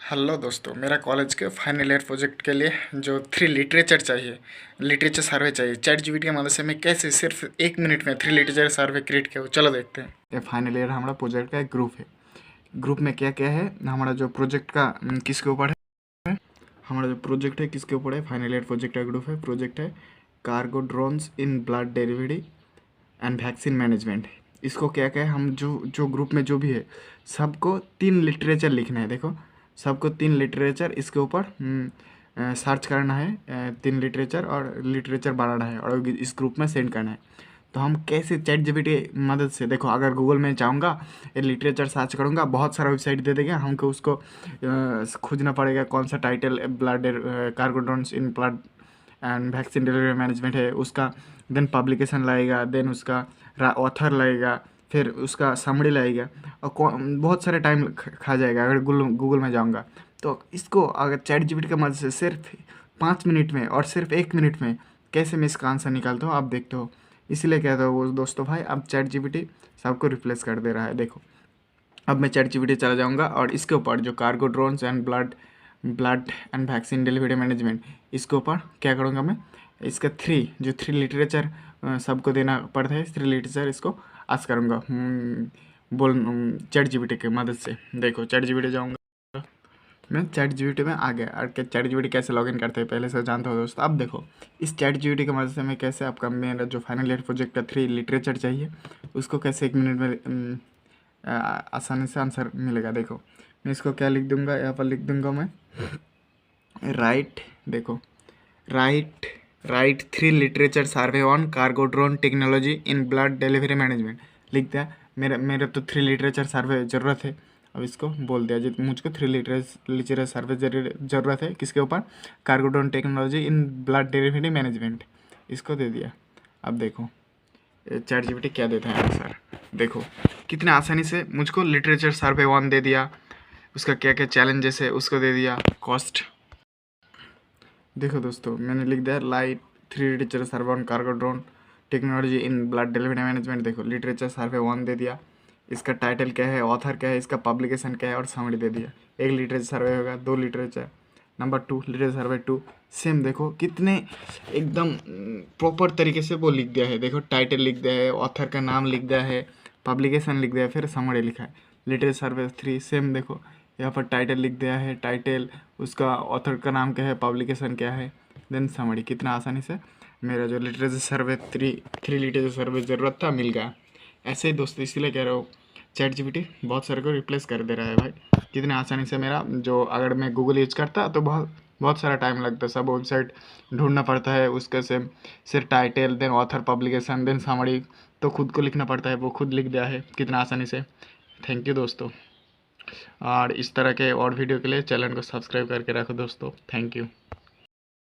Hello दोस्तों, मेरा college के फाइनल ईयर प्रोजेक्ट के लिए जो 3 लिटरेचर चाहिए, लिटरेचर सर्वे चाहिए। चैट जीपीटी की मदद से मैं कैसे सिर्फ 1 मिनट में 3 लिटरेचर सर्वे क्रिएट किया, चलो देखते हैं। ये फाइनल ईयर हमारा प्रोजेक्ट का एक ग्रुप है। ग्रुप में क्या क्या है, हमारा जो प्रोजेक्ट का किसके ऊपर है, हमारा जो प्रोजेक्ट है किसके ऊपर है, फाइनल ईयर प्रोजेक्ट का ग्रुप है। प्रोजेक्ट है cargo drones in blood delivery and vaccine management. इसको क्या क्या है, हम जो जो ग्रुप में जो भी है सबको 3 लिटरेचर लिखना है। देखो, सबको 3 लिटरेचर इसके ऊपर सर्च करना है, 3 लिटरेचर और लिटरेचर बनाना है और इस ग्रुप में सेंड करना है। तो हम कैसे चैट जीपीटी की मदद से, देखो अगर गूगल में जाऊँगा, ये लिटरेचर सर्च करूँगा, बहुत सारा वेबसाइट दे देगा, हमको उसको खोजना पड़ेगा कौन सा title blood cargo drones in blood and vaccine delivery management है उसका। देन पब्लिकेशन लाएगा, देन उसका ऑथर लाएगा, फिर उसका समरी लाएगा और बहुत सारे टाइम खा जाएगा अगर गूगल में जाऊँगा। तो इसको अगर चैट जीपीटी की मदद से सिर्फ 5 मिनट में और सिर्फ 1 मिनट में कैसे मैं इसका आंसर निकालता हूँ आप देखते हो। इसीलिए कहता हूँ वो दोस्तों भाई, अब चैट जीपीटी सबको रिप्लेस कर दे रहा है। देखो, अब मैं चैट जीपीटी चला जाऊँगा और इसके ऊपर जो cargo drones and blood and vaccine delivery management, इसके ऊपर क्या करूँगा मैं, इसका 3 लिटरेचर सबको देना पड़ता है, 3 लिटरेचर इसको आज करूँगा चैट जीपीटी की मदद से। देखो चैट जीपीटी जाऊँगा, मैं चैट जीपीटी में आ गया। और चैट जीपीटी कैसे लॉगिन करते हैं पहले से जानते हो दोस्तों। अब देखो, इस चैट जीपीटी की मदद से मैं कैसे आपका मेरा जो फाइनल ईयर प्रोजेक्ट का 3 लिटरेचर चाहिए उसको कैसे 1 मिनट में आसानी से आंसर मिलेगा। देखो मैं इसको क्या लिख दूंगा, यहाँ पर लिख दूंगा मैं राइट। देखो right 3 literature survey on cargo drone technology in blood delivery management लिख दिया। मेरा तो 3 लिटरेचर सर्वे ज़रूरत है। अब इसको बोल दिया जी मुझको 3 लिटरेचर सर्वे ज़रूरत है, किसके ऊपर, cargo drone technology in blood delivery management, इसको दे दिया। अब देखो चैट जीपीटी क्या देता है आंसर। देखो कितने आसानी से मुझको लिटरेचर सर्वे 1 दे दिया, उसका क्या क्या चैलेंजेस है उसको दे दिया, कॉस्ट। देखो दोस्तों मैंने लिख दिया light 3 literature survey on cargo drone technology in blood delivery management. देखो लिटरेचर सर्वे 1 दे दिया, इसका टाइटल क्या है, ऑथर क्या है, इसका पब्लिकेशन क्या है और समरी दे दिया। 1 लिटरेचर सर्वे होगा, 2 लिटरेचर। नंबर 2 लिटरेचर सर्वे 2 सेम। देखो कितने एकदम प्रॉपर तरीके से वो लिख दिया है। देखो टाइटल लिख दिया है, ऑथर का नाम लिख दिया है, पब्लिकेशन लिख दिया है, फिर समरी लिखा है। लिटरेचर सर्वे 3 सेम। देखो यहाँ पर टाइटल लिख दिया है, टाइटल, उसका ऑथर का नाम क्या है, पब्लिकेशन क्या है, देन समरी। कितना आसानी से मेरा जो लिटरेचर सर्वे 3 लिटरेचर सर्वे ज़रूरत था मिल गया। ऐसे ही दोस्तों, इसीलिए कह रहा हूँ चैट जीपीटी बहुत सारे को रिप्लेस कर दे रहा है भाई। कितने आसानी से मेरा जो, अगर मैं गूगल यूज करता तो बहुत सारा टाइम लगता, सब वेबसाइट ढूंढना पड़ता है उसका से, सिर्फ title, then author, publication, then summary, तो खुद को लिखना पड़ता है। वो खुद लिख दिया है कितना आसानी से। थैंक यू दोस्तों, और इस तरह के और वीडियो के लिए चैनल को सब्सक्राइब करके रखो दोस्तों। Thank you.